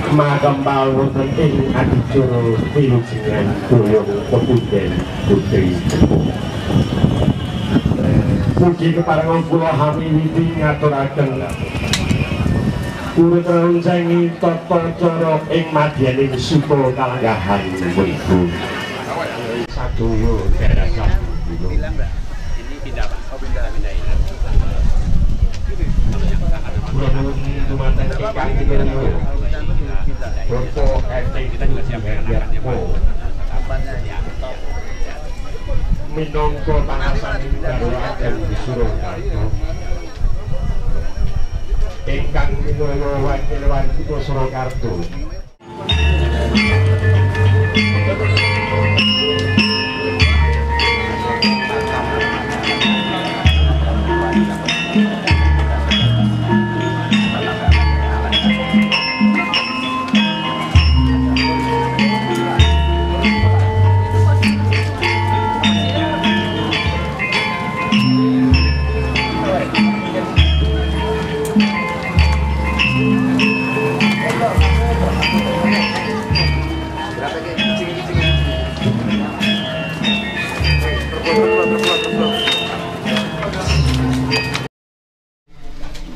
Magambal wonten ing adicara wilujengan Boyong Pepunden Putri Puji keparengan kula hamiwiti ngaturaken urut rencangi tata cara ing madyaning suta kalanggahan punika sadoyo darasan bilang enggak ini pindah Pak? Oh pindah ini kula nuwun dumateng ingkang kinarya Bapak RT kita juga siap kapannya ya minangka pangasan karo ageng Surakarta ingkang minangka wakil kutha Surakarta.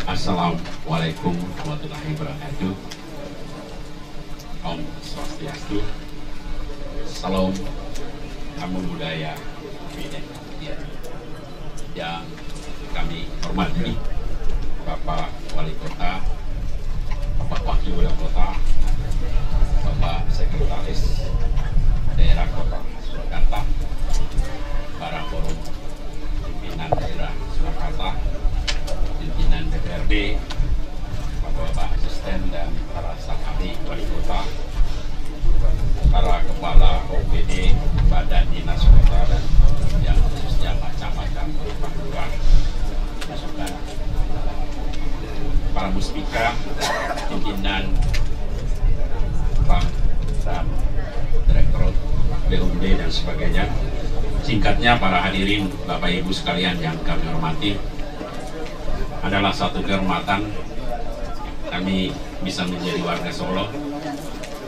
Assalamualaikum warahmatullahi wabarakatuh. Om Swastiastu. Salam Namo Buddhaya. Yang kami hormati Bapak Wali Kota, Bapak Wakil Wali Kota, Bapak Sekretaris Daerah Kota Surakarta, para forum pimpinan daerah Surakarta, pimpinan DPRD, Bapak Asisten dan para staf ahli wali kota, para kepala OPD, badan dinas kota dan yang khususnya macam-macam lurah, para muspika, pimpinan bank dan direktur BUMD dan sebagainya. Singkatnya para hadirin Bapak Ibu sekalian yang kami hormati, adalah satu kehormatan kami bisa menjadi warga Solo.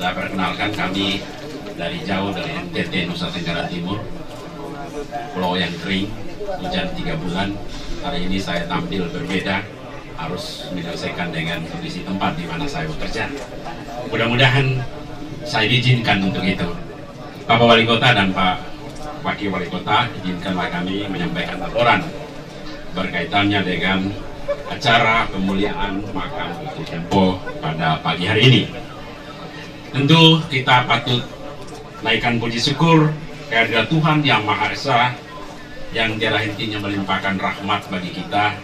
Saya perkenalkan, kami dari jauh dari NTT Nusa Tenggara Timur, pulau yang kering, hujan 3 bulan. Hari ini saya tampil berbeda, harus menyelesaikan dengan kondisi tempat di mana saya bekerja. Mudah-mudahan saya diizinkan untuk itu. Bapak Wali Kota dan Pak Wakil Wali Kota, izinkanlah kami menyampaikan laporan berkaitannya dengan acara pemuliaan makam Putri Tempo pada pagi hari ini. Tentu kita patut naikkan puji syukur kehadirat Tuhan Yang Maha Esa yang tiada hentinya melimpahkan rahmat bagi kita,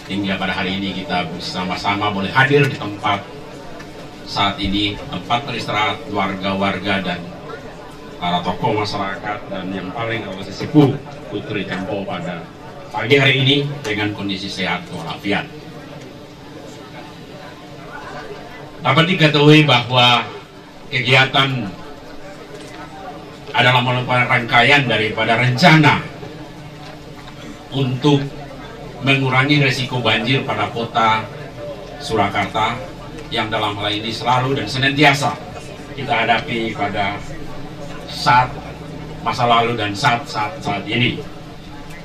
hingga pada hari ini kita bersama-sama boleh hadir di tempat saat ini, tempat beristirahat warga-warga dan para tokoh masyarakat, dan yang paling sesepuh Putri Tempo pada pagi hari ini dengan kondisi sehat walafiat. Dapat diketahui bahwa kegiatan adalah merupakan rangkaian daripada rencana untuk mengurangi resiko banjir pada kota Surakarta yang dalam hal ini selalu dan senantiasa kita hadapi pada saat masa lalu dan saat ini.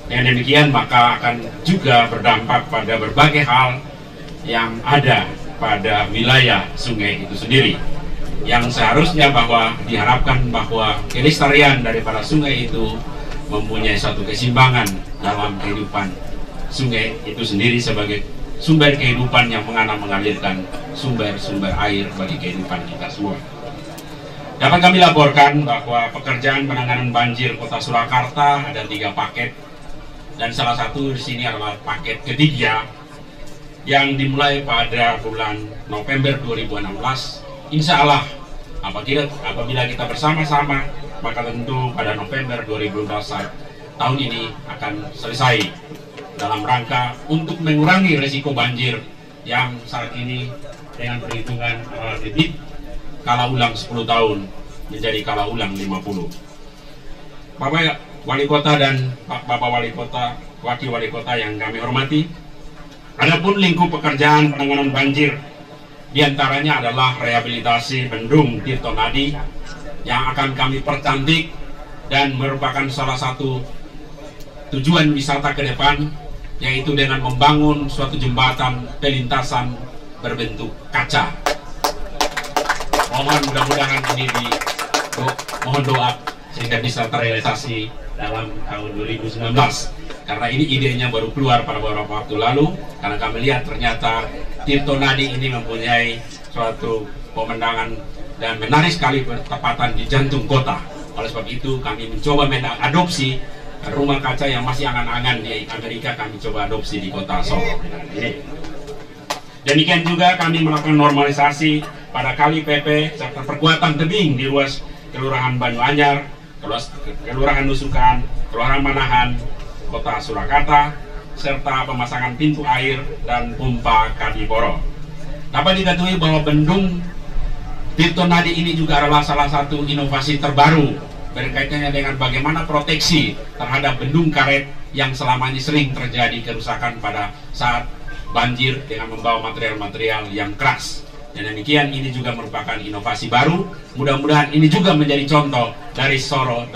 Dengan demikian maka akan juga berdampak pada berbagai hal yang ada pada wilayah sungai itu sendiri, yang seharusnya bahwa diharapkan bahwa kelestarian daripada sungai itu mempunyai satu keseimbangan dalam kehidupan sungai itu sendiri sebagai sumber kehidupan yang mengalirkan sumber-sumber air bagi kehidupan kita semua. Dapat kami laporkan bahwa pekerjaan penanganan banjir Kota Surakarta ada 3 paket, dan salah satu di sini adalah paket ketiga yang dimulai pada bulan November 2016. Insya Allah apabila kita bersama-sama, maka tentu pada November 2012 tahun ini akan selesai dalam rangka untuk mengurangi risiko banjir yang saat ini dengan perhitungan debit kala ulang 10 tahun menjadi kala ulang 50. Bapak Wali Kota dan Bapak Wali Kota, Wakil Wali Kota yang kami hormati, adapun lingkup pekerjaan penanganan banjir Di antaranya adalah rehabilitasi Bendung Tirto Nadi yang akan kami percantik dan merupakan salah satu tujuan wisata ke depan, yaitu dengan membangun suatu jembatan pelintasan berbentuk kaca. Mohon mudah-mudahan ini mohon doa sehingga bisa terrealisasi dalam tahun 2019. Karena ini idenya baru keluar pada beberapa waktu lalu, karena kami lihat ternyata Tirto Nadi ini mempunyai suatu pemandangan dan menarik sekali bertepatan di jantung kota. Oleh sebab itu kami mencoba mengadopsi rumah kaca yang masih angan-angan di Amerika, kami coba adopsi di kota Solo. Demikian juga kami melakukan normalisasi pada kali PP serta perkuatan tebing di ruas Kelurahan Banyuanyar, Kelurahan Nusukan, Kelurahan Manahan, Kota Surakarta, serta pemasangan pintu air dan pompa Kadiporo. Dapat diketahui bahwa Bendung Tirto Nadi ini juga adalah salah satu inovasi terbaru berkaitannya dengan bagaimana proteksi terhadap bendung karet yang selama ini sering terjadi kerusakan pada saat banjir dengan membawa material-material yang keras. Dan demikian ini juga merupakan inovasi baru. Mudah-mudahan ini juga menjadi contoh dari Solo,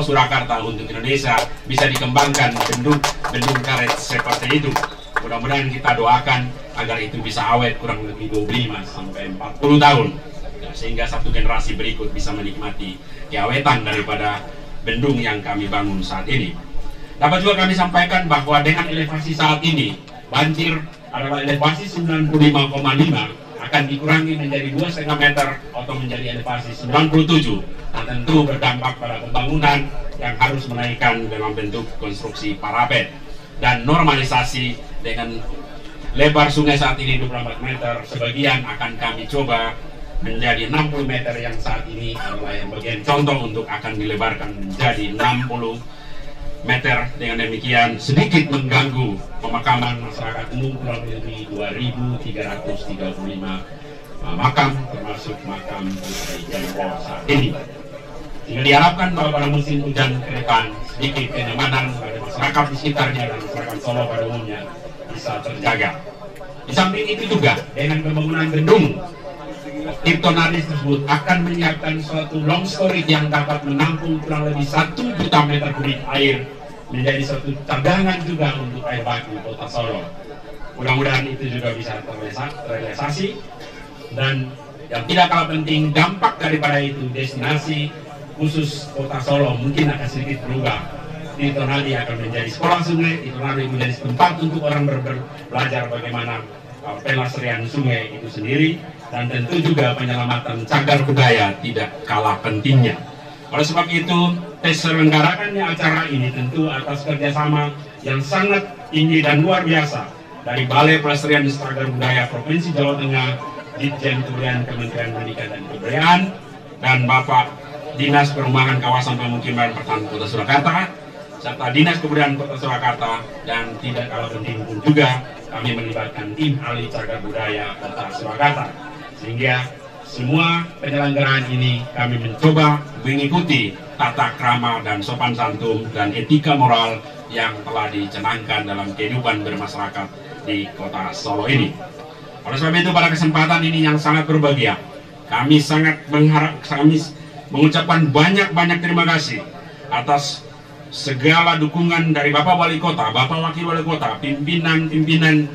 Surakarta untuk Indonesia bisa dikembangkan bendung karet seperti itu. Mudah-mudahan kita doakan agar itu bisa awet kurang lebih 25 sampai 40 tahun. Sehingga satu generasi berikut bisa menikmati keawetan daripada bendung yang kami bangun saat ini. Dapat juga kami sampaikan bahwa dengan elevasi saat ini, banjir adalah elevasi 95,5 akan dikurangi menjadi 2,5 meter atau menjadi elevasi 97. Nah, tentu berdampak pada pembangunan yang harus menaikkan dalam bentuk konstruksi parapet dan normalisasi dengan lebar sungai saat ini 24 meter. Sebagian akan kami coba menjadi 60 meter yang saat ini adalah yang bagian contoh untuk akan dilebarkan menjadi 60 meter. Dengan demikian sedikit mengganggu pemakaman masyarakat umum kurang lebih 2.335 makam, termasuk makam Putri Jempol saat ini. Sehingga diharapkan bahwa pada musim hujan ke depan sedikit kenyamanan pada masyarakat di sekitarnya dan masyarakat Solo pada umumnya bisa terjaga. Di samping itu juga dengan pembangunan bendung Tirto Nadi tersebut akan menyiapkan suatu long storage yang dapat menampung kurang lebih 1 juta meter kubik air, menjadi suatu cadangan juga untuk air baku kota Solo. Mudah-mudahan itu juga bisa terrealisasi. Dan yang tidak kalah penting, dampak daripada itu destinasi khusus kota Solo mungkin akan sedikit berubah. Tirto Nadi akan menjadi sekolah sungai, Tirto Nadi menjadi tempat untuk orang belajar bagaimana pelestarian sungai itu sendiri, dan tentu juga penyelamatan cagar budaya tidak kalah pentingnya. Oleh sebab itu, terselenggarakannya acara ini tentu atas kerjasama yang sangat tinggi dan luar biasa dari Balai Pelestarian Cagar Budaya Provinsi Jawa Tengah, Ditjen Kebudayaan Kementerian Pendidikan dan Kebudayaan, dan Bapak Dinas Perumahan Kawasan Pemukiman Pertanian Kota Surakarta, serta Dinas Kebudayaan Kota Surakarta, dan tidak kalah penting pun juga kami melibatkan tim ahli cagar budaya Kota Surakarta. Sehingga semua penyelenggaraan ini kami mencoba mengikuti tata krama dan sopan santun dan etika moral yang telah dicanangkan dalam kehidupan bermasyarakat di kota Solo ini. Oleh sebab itu pada kesempatan ini yang sangat berbahagia, kami sangat mengucapkan banyak-banyak terima kasih atas segala dukungan dari Bapak Wali Kota, Bapak Wakil Wali Kota, pimpinan-pimpinan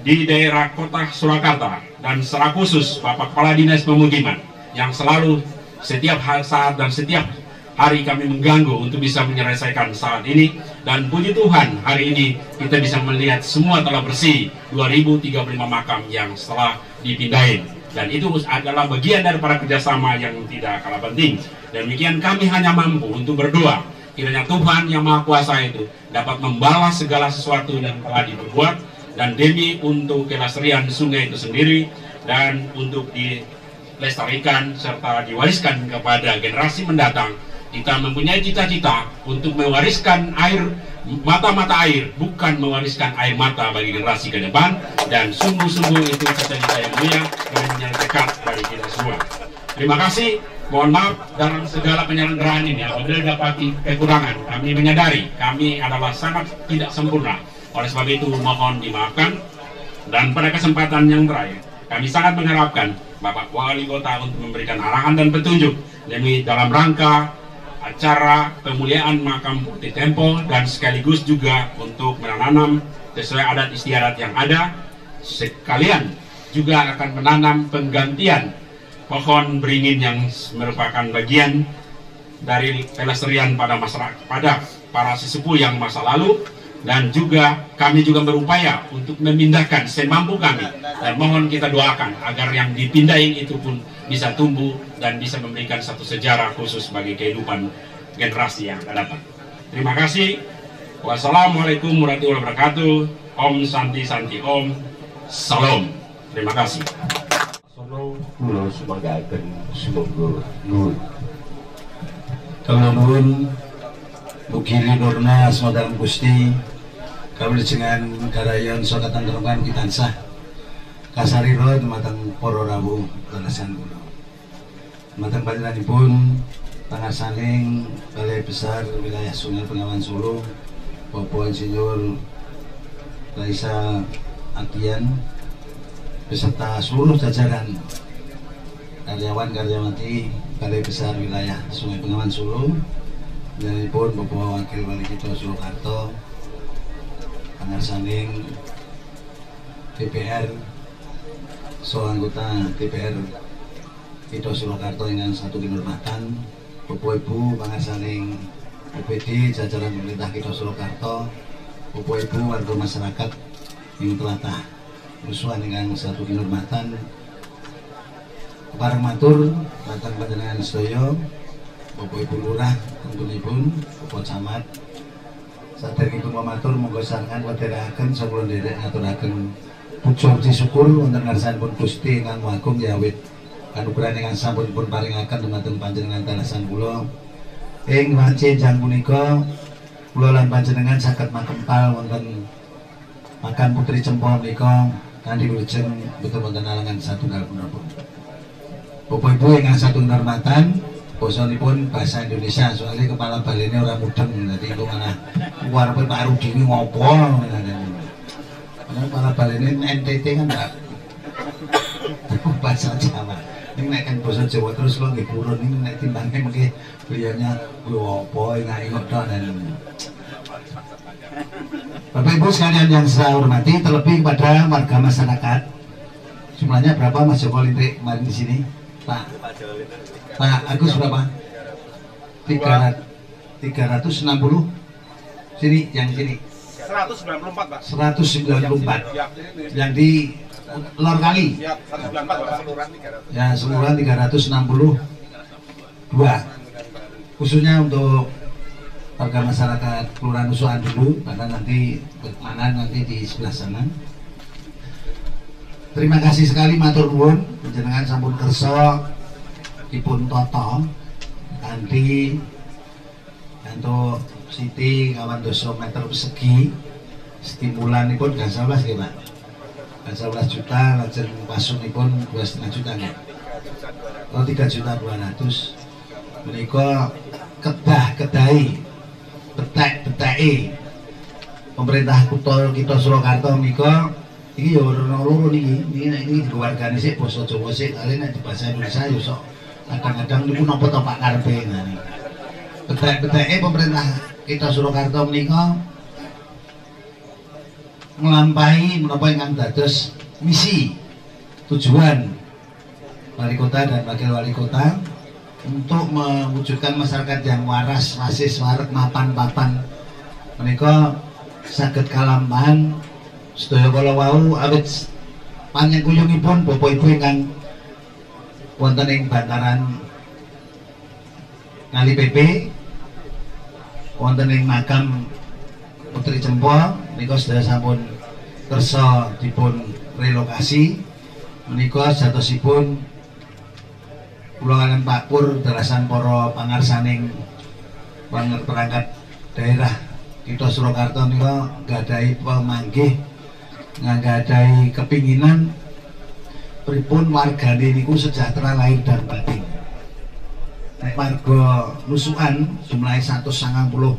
di daerah kota Surakarta, dan secara khusus Bapak Kepala Dinas Pemukiman yang selalu setiap saat dan setiap hari kami mengganggu untuk bisa menyelesaikan saat ini. Dan puji Tuhan, hari ini kita bisa melihat semua telah bersih, 2035 makam yang setelah dipindahin, dan itu adalah bagian daripada kerjasama yang tidak kalah penting. Demikian kami hanya mampu untuk berdoa kiranya Tuhan yang Maha Kuasa itu dapat membalas segala sesuatu yang telah diperbuat, dan demi untuk kelestarian sungai itu sendiri, dan untuk dilestarikan serta diwariskan kepada generasi mendatang. Kita mempunyai cita-cita untuk mewariskan mata-mata air, bukan mewariskan air mata bagi generasi ke depan, dan sungguh-sungguh itu cita-cita yang mulia dan yang dekat dari kita semua. Terima kasih. Mohon maaf dalam segala penyelenggaraan ini apabila dapati kekurangan. Kami menyadari kami adalah sangat tidak sempurna. Oleh sebab itu mohon dimaafkan. Dan pada kesempatan yang terakhir, kami sangat mengharapkan Bapak Wali Kota untuk memberikan arahan dan petunjuk demi dalam rangka acara pemuliaan makam Putri Tempo, dan sekaligus juga untuk menanam sesuai adat istiadat yang ada. Sekalian juga akan menanam penggantian pohon beringin yang merupakan bagian dari pelestarian pada masyarakat, pada para sesepuh yang masa lalu. Dan juga kami juga berupaya untuk memindahkan semampu kami, dan mohon kita doakan agar yang dipindahin itu pun bisa tumbuh dan bisa memberikan satu sejarah khusus bagi kehidupan generasi yang akan datang. Terima kasih. Wassalamualaikum warahmatullahi wabarakatuh. Om Santi Santi Om. Salam. Terima kasih. Sono kula sumanggaken sumangga nuwun. Kula nuwun mugi rinurna asmadharan Gusti kawilujengan garayan saha katentreman tansah kasarira dumateng para rawuh kalasan kula. Dumateng panjenenganipun pangarsaning Balai Besar Wilayah Sungai Bengawan Solo, Bapak Insinyur Raisa Adian beserta seluruh jajaran karyawan-karyawati Balai Besar Wilayah Sungai Bengawan Solo, dan pun Bapak Wakil Wali Kota Surakarta, pangarsaning DPR, so anggota DPR Kota Surakarta ingkang satu kinurmatan, Bapak Ibu pangarsaning BPD jajaran pemerintah Kota Surakarta, Bapak Ibu warga masyarakat yang telatah musuhan ingkang satu kinurmatan, bareng matur datang panjenengan sedaya, Bapak Ibu Lurah tentunipun, Bapak Camat, saderengipun matur monggo sarengan wedheraken sakula nderek ngaturaken puja syukur wonten ngarsanipun Gusti ingkang Agung yawit kanugrahan ingkang sampun pun paringaken dumateng panjenengan tanasan kula. Ing wanci jang punika kula lan panjenengan saged makempal wonten makam Putri Tempo menika kanthi wilujeng boten wonten alangan satunggal punapa. Bapak Ibu ingkang satunggal hormatan, basanipun bahasa Indonesia, soalnya kepala balene ora mudeng, dadi kok malah warepe Pak Rudi ini ngopo. Karena kepala balene NTT kan enggak bahasa Jawa. Ini nek kan basa Jawa terus lo nggih purun ini nek timbangke mengke beliaunya lho apa ingok tok dan Bapak Ibu sekalian yang saya hormati, terlebih kepada warga masyarakat. Jumlahnya berapa Mas Joko Lintrik kemarin di sini? Pak Agus berapa? 360. Sini, yang sini. 194 Pak. 194. Yang di Lor Kali. Ya, 194 Pak. Ya, seluruhan 362. Khususnya untuk warga masyarakat Kelurahan Usuhan dulu, karena nanti bermanan nanti di sebelah sana. Terima kasih sekali matur nuwun panjenengan sampun kersa dipun tata kanthi untuk Siti kawan doso meter persegi stimulanipun 11 nggih Pak. 11 juta lajeng pasunipun 2,5 juta nggih. Oh 3.200.000 menika kedah-kedahi betek-beteki pemerintah kutha kita Surakarta menika iki yo ono loro niki keluargane sik basa Jawa sik kali nek di bahasa Indonesia yo sok kadang-kadang niku napa to Pak karepe ngene. Betek-beteke pemerintah kita Surakarta menika nglampahi menapa ingkang dados misi tujuan wali kota dan wakil wali kota untuk mewujudkan masyarakat yang waras, wasis, wareg, mapan, papan menika saged kalampahan sedaya kala wau awit panyengkuyungipun Bapak Ibu ingkang wonten ing bantaran Kali PP wonten ing makam Putri Tempo menika sedaya sampun kersa dipun relokasi menika jatosipun kula kaliyan Pak Pur darasan para pangarsaning perangkat daerah kita Surakarta menika nggadahi pamanggih nggadahi kepinginan pripun wargane niku sejahtera lahir dan batin. Nek warga Nusukan jumlahe 194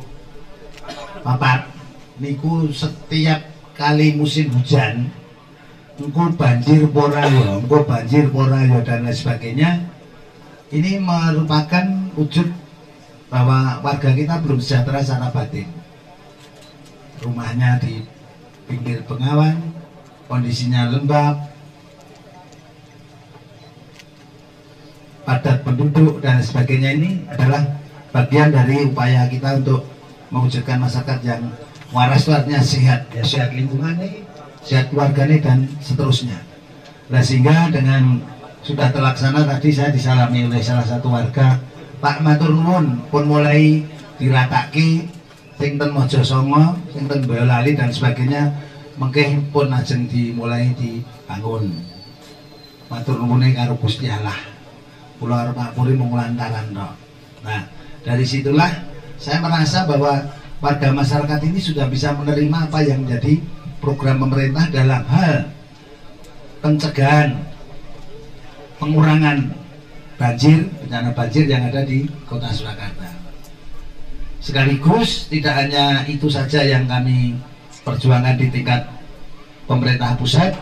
niku setiap kali musim hujan engko banjir pora ya, engko banjir pora ya dan lain sebagainya. Ini merupakan wujud bahwa warga kita belum sejahtera secara batin. Rumahnya di pinggir Bengawan, kondisinya lembab, padat penduduk dan sebagainya. Ini adalah bagian dari upaya kita untuk mewujudkan masyarakat yang waras, artinya sehat, ya sehat lingkungannya, sehat keluarganya dan seterusnya. Nah, sehingga dengan sudah terlaksana tadi saya disalami oleh salah satu warga, Pak matur nuwun pun mulai diratake sing ten Mojosongo, sing ten Boyolali dan sebagainya, mengke pun ajeng dimulai dibangun. Matur nuwune karo Gusti Allah. Kula arep ngapuri mung lantaran tok. Nah, dari situlah saya merasa bahwa warga masyarakat ini sudah bisa menerima apa yang menjadi program pemerintah dalam hal pencegahan, pengurangan banjir, bencana banjir yang ada di Kota Surakarta. Sekaligus tidak hanya itu saja yang kami perjuangkan di tingkat pemerintah pusat.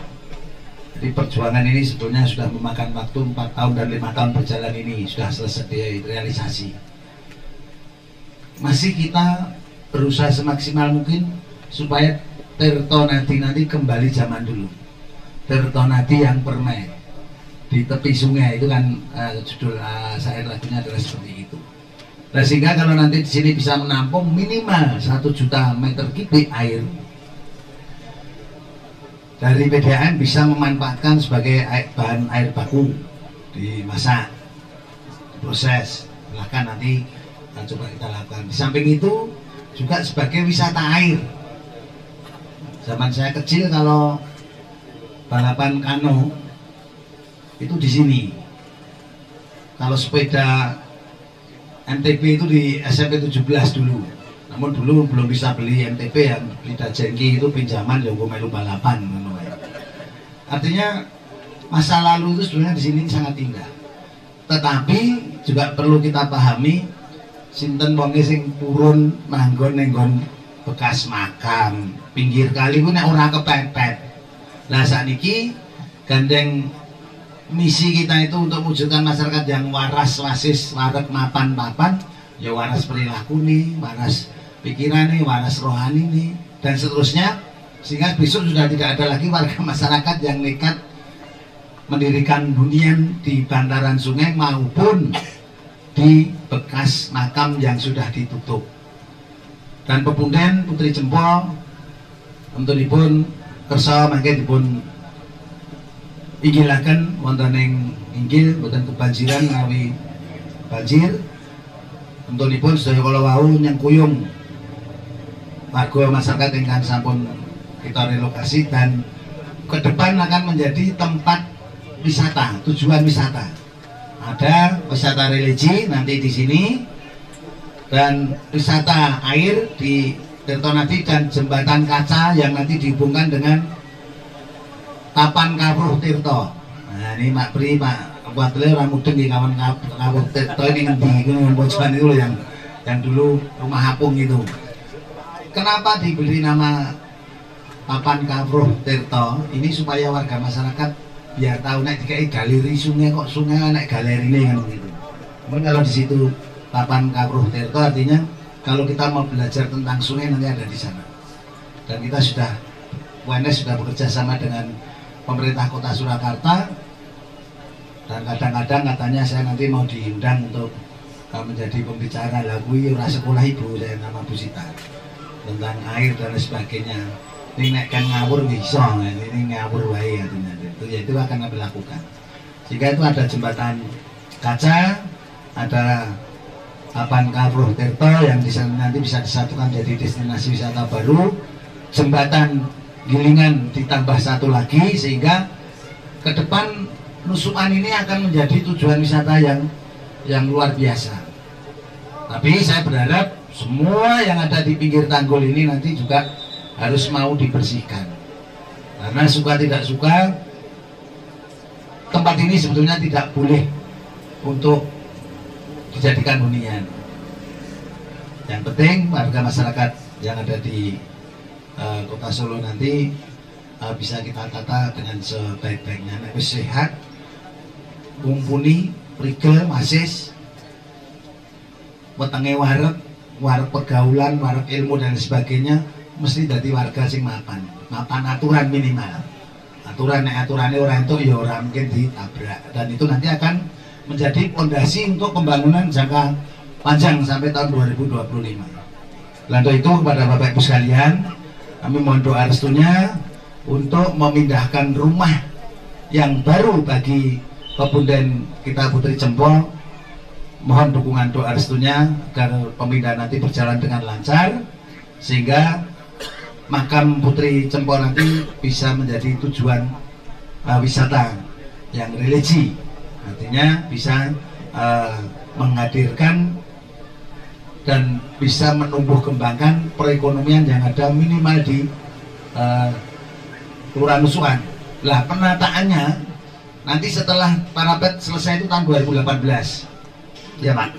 Jadi perjuangan ini sebetulnya sudah memakan waktu 4 tahun dan 5 tahun berjalan, ini sudah selesai direalisasi. Masih kita berusaha semaksimal mungkin supaya Tirto nanti kembali zaman dulu. Tirto Nadi yang permai di tepi sungai itu kan judul syair lagunya adalah seperti itu. Nah, sehingga kalau nanti di sini bisa menampung minimal 1 juta meter kubik air, dari PDAM bisa memanfaatkan sebagai bahan air baku dimasak, proses. Silahkan nanti coba kita lakukan. Di samping itu juga sebagai wisata air. Zaman saya kecil kalau balapan kano itu di sini. Kalau sepeda MTB itu di SMP 17 dulu. Namun dulu belum bisa beli MTB, yang beli Dajengki itu pinjaman ya gue melu balapan. Artinya masa lalu itu sebenarnya di sini sangat indah. Tetapi juga perlu kita pahami sinten wonge sing purun manggon nenggon bekas makam pinggir kali ku nek ora kepepet. Lah sakniki gandeng misi kita itu untuk mewujudkan masyarakat yang waras, wasis, warak, mapan, papan, ya waras perilaku nih, waras pikiran nih, waras rohani nih, dan seterusnya, sehingga besok sudah tidak ada lagi warga masyarakat yang nekat mendirikan hunian di bantaran sungai maupun di bekas makam yang sudah ditutup. Dan pepunden Putri Jempol untukipun kersa mangke dipun inggilaken wonten ing inggil boten kebanjiran ngawi banjir. Untukipun sedaya kala wau nyengkuyung warga masyarakat ingkang sampun kita relokasi dan ke depan akan menjadi tempat wisata, tujuan wisata. Ada wisata religi nanti di sini dan wisata air di Tirto Nadi dan jembatan kaca yang nanti dihubungkan dengan Tapan Kawruh Tirto. Nah ini Mak Pri, Pak Wadle orang mudeng di kawan Kawruh Tirto ini ngendi bocoran itu loh yang dulu rumah apung itu. Kenapa diberi nama Tapan Kawruh Tirto? Ini supaya warga masyarakat biar tahu nek dikai galeri sungai, kok sungai nek galeri ini kan gitu. Namun kalau di situ Tapan Kawruh Tirto artinya kalau kita mau belajar tentang sungai nanti ada di sana. Dan kita sudah UNS sudah bekerja sama dengan pemerintah Kota Surakarta dan kadang-kadang katanya saya nanti mau diundang untuk menjadi pembicara lagu ora sekolah ibu, saya nama Bu Sita, tentang air dan sebagainya. Ini nek kan ngawur bisa, ini ngawur wae artinya. Itu akan kami lakukan. Jika itu ada jembatan kaca, ada Tapan Kawruh Tirto yang di sana nanti bisa disatukan jadi destinasi wisata baru, jembatan Gilingan ditambah satu lagi, sehingga ke depan Nusukan ini akan menjadi tujuan wisata yang luar biasa. Tapi saya berharap semua yang ada di pinggir tanggul ini nanti juga harus mau dibersihkan. Karena suka tidak suka, tempat ini sebetulnya tidak boleh untuk dijadikan hunian. Yang penting warga masyarakat yang ada di Kota Solo nanti bisa kita tata dengan sebaik-baiknya. Nek wis sehat, mumpuni, prigel, masis, wetenge wareg pergaulan, wareg ilmu dan sebagainya, mesti jadi warga sing mapan aturan minimal. Aturannya orang itu ya orang mungkin ditabrak, dan itu nanti akan menjadi fondasi untuk pembangunan jangka panjang sampai tahun 2025. Lalu itu kepada Bapak Ibu sekalian, kami mohon doa restunya untuk memindahkan rumah yang baru bagi Pepunden kita Putri Jempol. Mohon dukungan doa restunya agar pemindahan nanti berjalan dengan lancar, sehingga makam Putri Jempol nanti bisa menjadi tujuan wisata yang religi, artinya bisa menghadirkan dan bisa menumbuh kembangkan perekonomian yang ada minimal di Kelurahan Nusukan. Lah penataannya nanti setelah parapet selesai itu tahun 2018 ya Pak,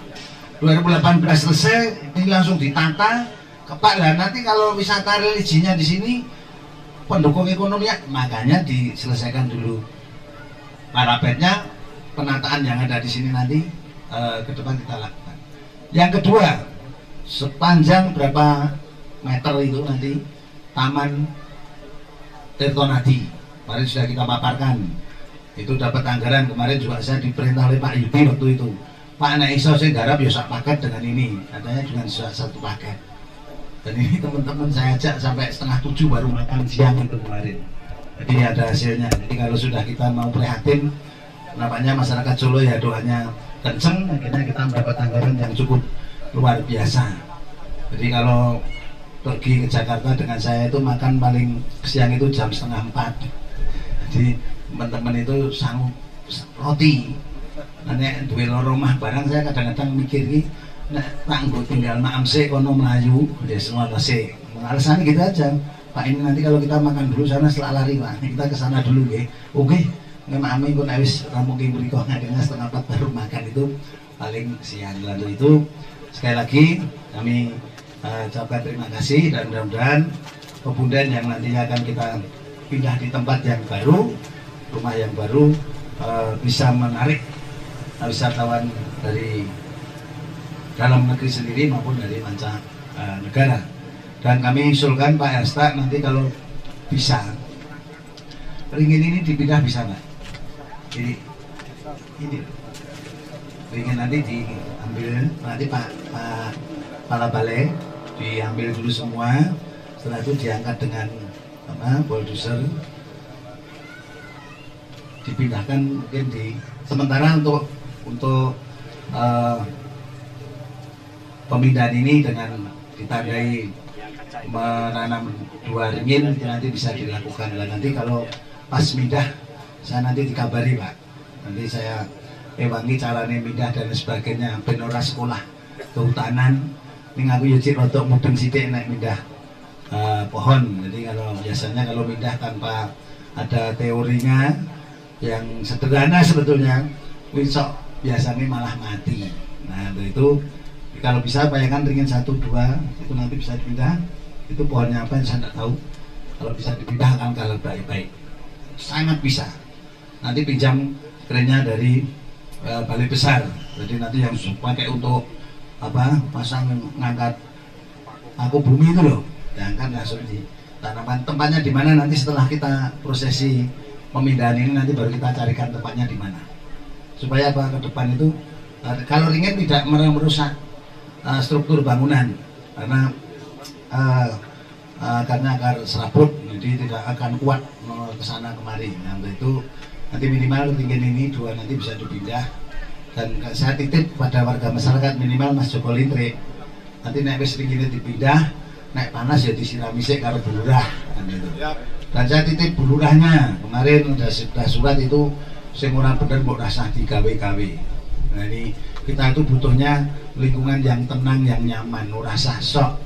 2018 selesai, ini langsung ditata Pak. Lah nanti kalau wisata religinya di sini pendukung ekonomi, makanya diselesaikan dulu parapetnya, penataan yang ada di sini nanti ke depan kita lakukan. Yang kedua, sepanjang berapa meter itu nanti Taman Tirtonadi, kemarin sudah kita paparkan, itu dapat anggaran. Kemarin juga saya diperintah oleh Pak Yudi waktu itu, Pak nek iso sing garap ya sak paket dengan ini, katanya dengan satu paket. Dan ini teman-teman saya ajak sampai 6:30 baru makan siang itu kemarin. Jadi ada hasilnya. Jadi kalau sudah kita mau prihatin, nampaknya masyarakat Solo ya doanya kenceng, akhirnya kita mendapat anggaran yang cukup luar biasa. Jadi kalau pergi ke Jakarta dengan saya itu makan paling siang itu jam 3:30. Jadi teman-teman itu sanggup roti. Nek duwe rumah barang, saya kadang-kadang mikir iki nek tanggo tinggal maamse kono Melayu ya semua tasik. Alasannya gitu aja. Pak, ini nanti kalau kita makan dulu sana setelah lari Pak, kita ke sana dulu nggih. Oke, nek maame kok wis rampung ki mriko ngadenge 3:30 baru makan, itu paling siang. Lalu itu sekali lagi kami ucapkan terima kasih, dan mudah-mudahan Pepunden yang nantinya akan kita pindah di tempat yang baru, rumah yang baru, bisa menarik wisatawan dari dalam negeri sendiri maupun dari mancanegara. Dan kami usulkan Pak Ersta nanti kalau bisa ringin ini dipindah, bisa nggak? Ini ringin nanti diambil, nanti Pak Kepala Balai diambil dulu semua, setelah itu diangkat dengan bulldozer, dipindahkan mungkin di sementara untuk pemindahan ini dengan ditandai menanam 2 ringin, itu nanti bisa dilakukan. Dan nanti kalau pas mindah saya nanti dikabari Pak, nanti saya ewangi caranya mindah dan sebagainya, ben ora sekolah kehutanan ning aku ya cik rodok mudeng sithik nek mindah pohon. Jadi kalau biasanya kalau mindah tanpa ada teorinya yang sederhana sebetulnya besok biasanya malah mati. Nah itu kalau bisa bayangkan ringin 1, 2 itu nanti bisa dipindah. Itu pohonnya apa yang saya tidak tahu, kalau bisa dipindah akan kalau baik-baik, sangat bisa. Nanti pinjam kerennya dari balai besar, jadi nanti yang pakai untuk apa, pasang ngangkat aku bumi itu loh, diangkat langsung di tanaman. Tempatnya di mana nanti setelah kita prosesi pemindahan ini, nanti baru kita carikan tempatnya di mana, supaya apa, ke depan itu kalau ringin tidak merusak struktur bangunan, karena akar serabut, jadi tidak akan kuat ke sana kemari. Nah itu nanti minimal ringin ini 2 nanti bisa dipindah. Dan saya titip pada warga masyarakat minimal Mas Joko Lintrik, nanti naik wis ringin dipindah, naik panas ya disirami sik karo bulurah kan itu. Dan saya titip bulurahnya, kemarin sudah surat itu sing ora bener mbok rasah digawe-gawe. Nah ini kita itu butuhnya lingkungan yang tenang, yang nyaman, ora sah sok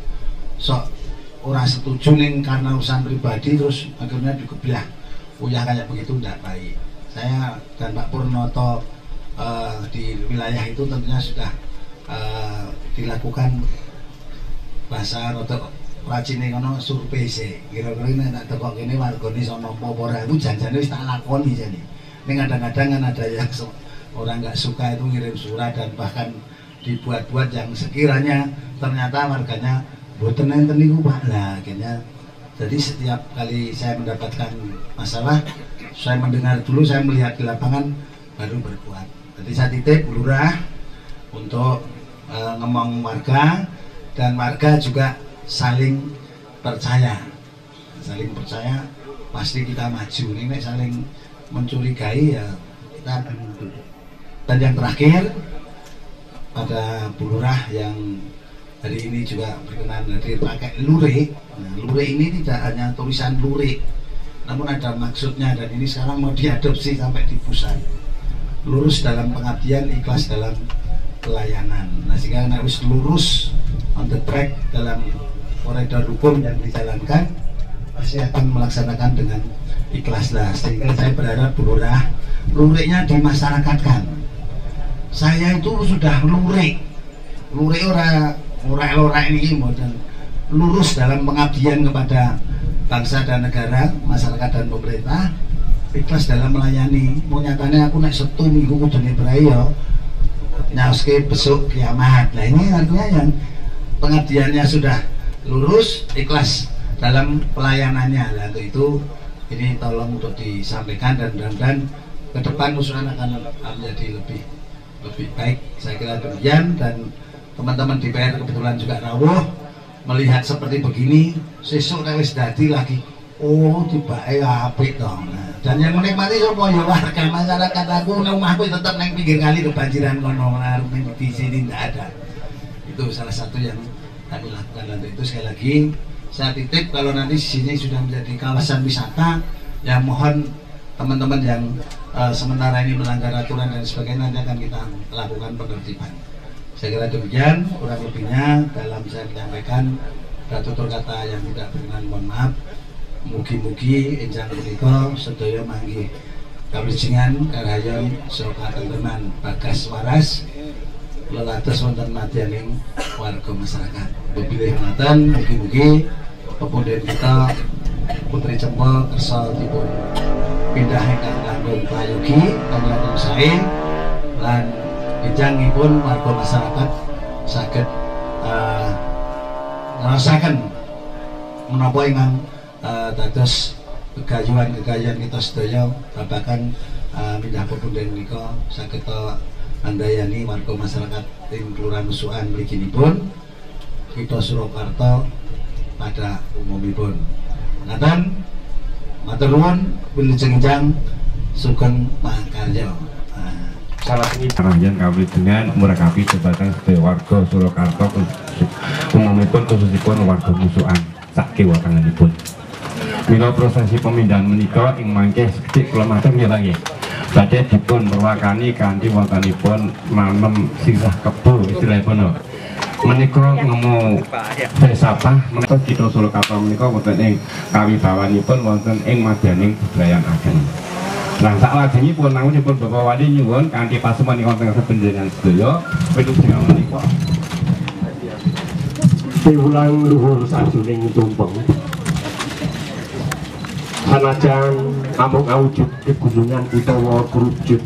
ora setuju ning karena urusan pribadi terus akhirnya dikebelah uyah kayak begitu, tidak baik. Saya dan Pak Purnoto di wilayah itu tentunya sudah dilakukan bahasa rotok racine kono survei sih. Kira-kira nek tak tekok kene wargane sono apa ora aku janjane wis tak lakoni jane. Ning kadang-kadang kan ada yang orang nggak suka itu ngirim surat dan bahkan dibuat-buat yang sekiranya ternyata warganya boten enten niku Pak. Lah akhirnya jadi setiap kali saya mendapatkan masalah, saya mendengar dulu, saya melihat di lapangan baru berbuat. Jadi saya titip lurah untuk ngomong warga, dan warga juga saling percaya pasti kita maju. Ini saling mencurigai ya kita akan mundur. Dan yang terakhir pada Bu Lurah yang hari ini juga berkenan hadir pakai lurik. Nah, lurik ini tidak hanya tulisan lurik, namun ada maksudnya, dan ini sekarang mau diadopsi sampai di pusat. Lurus dalam pengabdian, ikhlas dalam pelayanan. Nah, sehingga harus lurus on the track dalam koridor hukum yang dijalankan, pasti akan melaksanakan dengan ikhlas lah. Sehingga saya berharap Bu Lurah luriknya dimasyarakatkan. Saya itu sudah lurik ora ini modal lurus dalam pengabdian kepada bangsa dan negara, masyarakat dan pemerintah, ikhlas dalam melayani. Mau nyatanya aku naik Sabtu Minggu kudune berai ya nyaoske besok kiamat. Nah ini artinya yang pengabdiannya sudah lurus, ikhlas dalam pelayanannya. Nah untuk itu ini tolong untuk disampaikan, dan mudah-mudahan ke depan usulan akan menjadi lebih baik. Saya kira demikian, dan teman-teman DPR kebetulan juga rawuh melihat seperti begini, sesuk wis dadi lagi oh tibake apik toh. Nah, dan yang menikmati sapa ya warga masyarakat. Aku nang omahku tetap nang pinggir kali kebanjiran kono, di sini tidak ada. Itu salah satu yang kami lakukan. Dan itu sekali lagi saya titip, kalau nanti sini sudah menjadi kawasan wisata, ya mohon teman-teman yang sementara ini melanggar aturan dan sebagainya, nanti akan kita lakukan penertiban. Saya kira demikian kurang lebihnya dalam saya menyampaikan. Ada tutur kata yang tidak berkenan, mohon maaf. Mugi-mugi enjang punika sedaya manggih kawijinan karayan saha katenteman bagas waras lelados wonten madyaning warga masyarakat. Bilih ngoten, mugi-mugi pepunden kita Putri Cempo kersa dipun pindah ingkang langkung prayogi langkung sae, lan enjangipun warga masyarakat saged ngerasaken menapa ingkang dados kegayuhan kita sedaya babagan pindah pepunden menika saged andayani warga masyarakat ing Kelurahan Nusukan mliginipun kita Surakarta pada umumipun. Ngaten matur nuwun wilujeng sugeng makarya. Salah ini pengajian kami dengan merekapi jabatan sedaya warga Surakarta umumipun khususipun warga Nusukan sak kiwatanganipun. Mila prosesi pemindahan menika ing mangke sekedhik kula matur nggih nggih. Badhe dipun perwakani kanthi wontenipun manem sirah kebo istilahipun. Menika ngemu Besapah menika kita Surakarta menika wonten ing kawibawanipun wonten ing madyaning budayan ageng. Nah saklajengipun namunipun Bapak Wali nyuwun kanthi pasemon ing wonten panjenengan sedaya wilujeng menika. Piwulang luhur sajroning tumpeng. Sanajan amung awujud kegunungan utawa kerucut,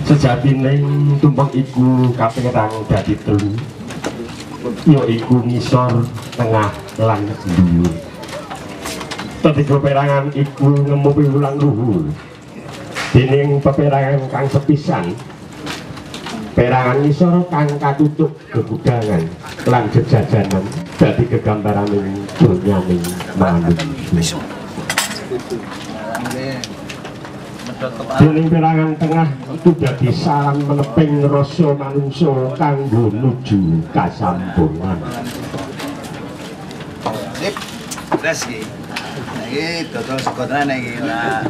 sejatine tumpeng iku kapérang dadi telu, yaiku ngisor, tengah, lan dhuwur. Ketiga perangan iku ngemu piwulang luhur. Déning peperangan kang sepisan, perangan ngisor kang katutup gegudangan lan jejajanan dadi gegambaraning donyaning manungsa. Déning perangan tengah itu dadi saran meneping rasa manungsa kanggo nuju kasambungan. Sip, beres iki. Iki dodol sekotenan iki ora.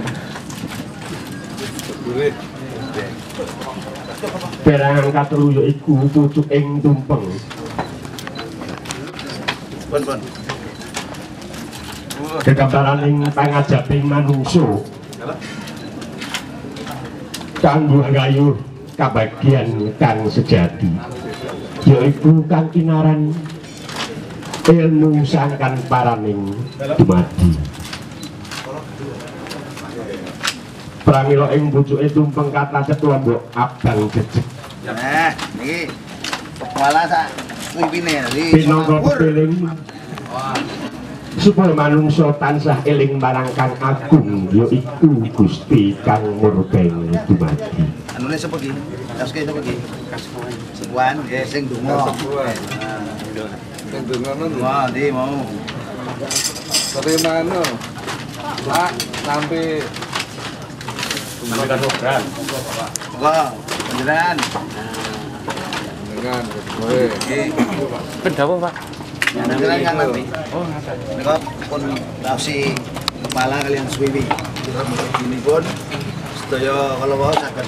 Perangan katelu yaiku pucuk ing tumpeng. Pun. Gegambaraning pangajaping manungsa kanggo nggayuh kabagyan kang sejati, yaiku kang kinaran ilmu sangkan paraning dumadi pramila ing pucuke tumpeng kata ketua mbok abang jejeg nah niki kepala sak pimpine pinangka kepiling supaya manungsa tansah eling marang kang agung yaiku Gusti kang murbeng dumadi anune sapa iki kaske sapa iki sepuan nggih sing donga Sing dongono wah ndi mau terima Pak sampai program wah panjenengan dengan kowe pendawa Pak panjenengan kan nanti oh ngaten nika pun nasi kepala kalian suwi ini pun sedaya kalau mau saged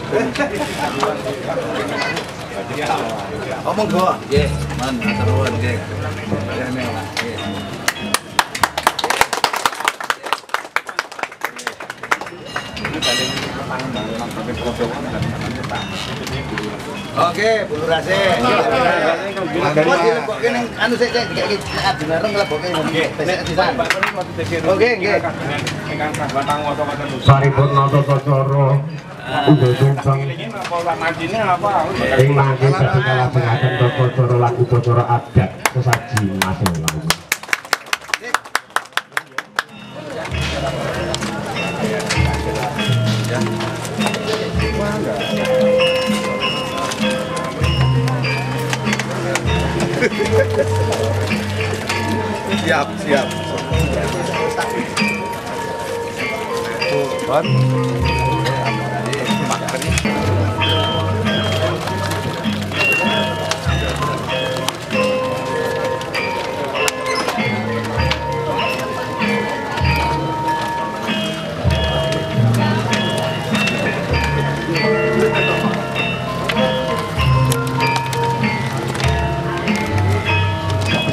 omong go nggih man matur nuwun nggih rene nggih oke, bulu rase. Mau dilebokke ning anu sik iki nek bareng lebokke nggih. Oke, nggih. paripurna tata cara uga tumpeng ing mangke badhe kalajengaken tata cara lagu upacara adat sesaji nasional. Siap, siap.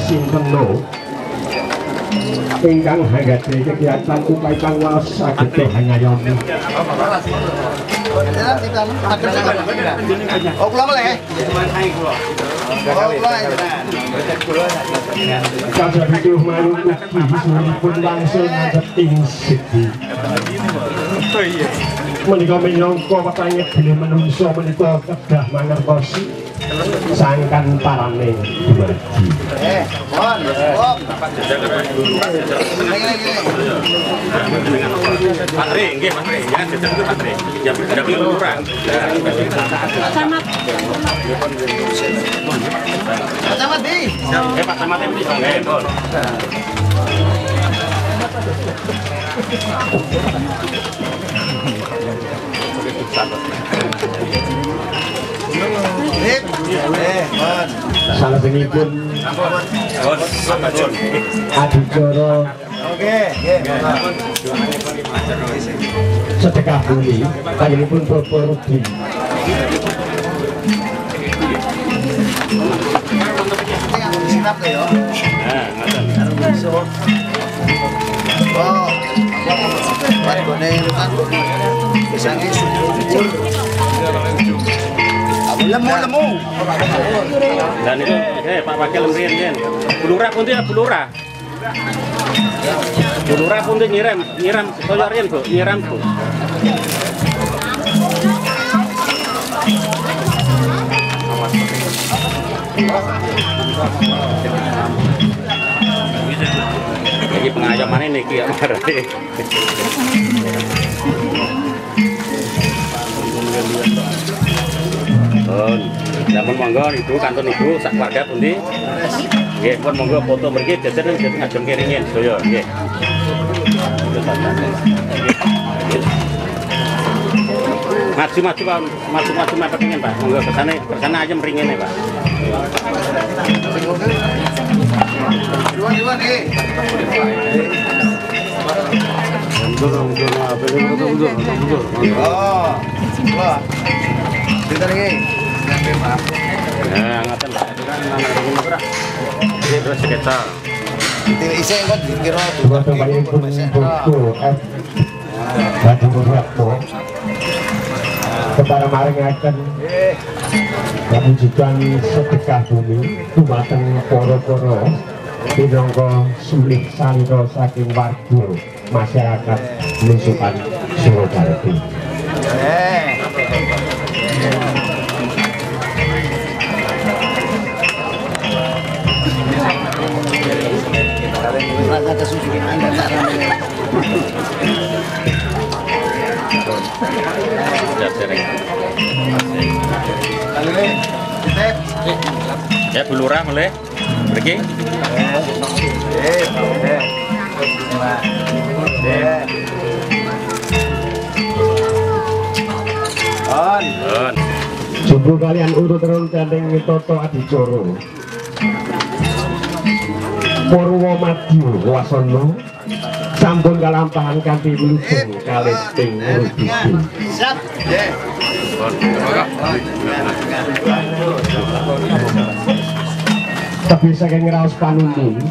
Sinten no ingkang hanggadhe kegiatan upaya waos saged hangayomi Oh, kula boleh. kasabiduh malu ugi sunipun langsung ngadep ing sigi menika minangka wetenge dene manungsa menika kedah mangertosi sangkan parane dumadi Mohon, Pak Tri, nggih Pak Tri, ya jejak itu Pak Tri. Ya ada kelurahan. Camat di. Pak Camat ini nggih, Bon. Sip. Mohon. salebetipun Bon, Pak John. adicara Oke, nggih. sedekah bumi panjenenganipun Bapak Rudi Sinap ya. Nah, ngoten. Oh. Buat gone kan. Bisange subur. Lemu. Dan itu Pak Wakil mriyen. Bulurah pun ya bulurah. Bulurah pun nyiram toyorin Bu, nyiram Bu. Jadi pengayoman ini ki marane. Namun monggo itu kantor ibu sak keluarga pundi. Nggih, pun monggo foto mriki jajan ngajeng kiringin sedaya nggih. Maju-maju Pak, maju-maju mepet ingin Pak. Monggo kesana aja mringene Pak. Duluan nih. Oh. Wah. Bentar lagi. Sampai Pak. Nah, ngaten Pak. Itu kan anak rumah Pak. Ini terus sketsa. Isi kan kira dua panjenenganipun Bapak Badi Purwakto kepada maringaken pawujudan sedekah bumi dumateng para minangka sulih salira saking warga masyarakat Nusukan Surakarta. Ya, Bu Lurah boleh pergi. Jumbo kalian urut ronteng Toto Adicara Purwomadya wasana sampun kalampahan kanthi wilujeng kalih ping urut. Siap. Tapi saking raos panuntun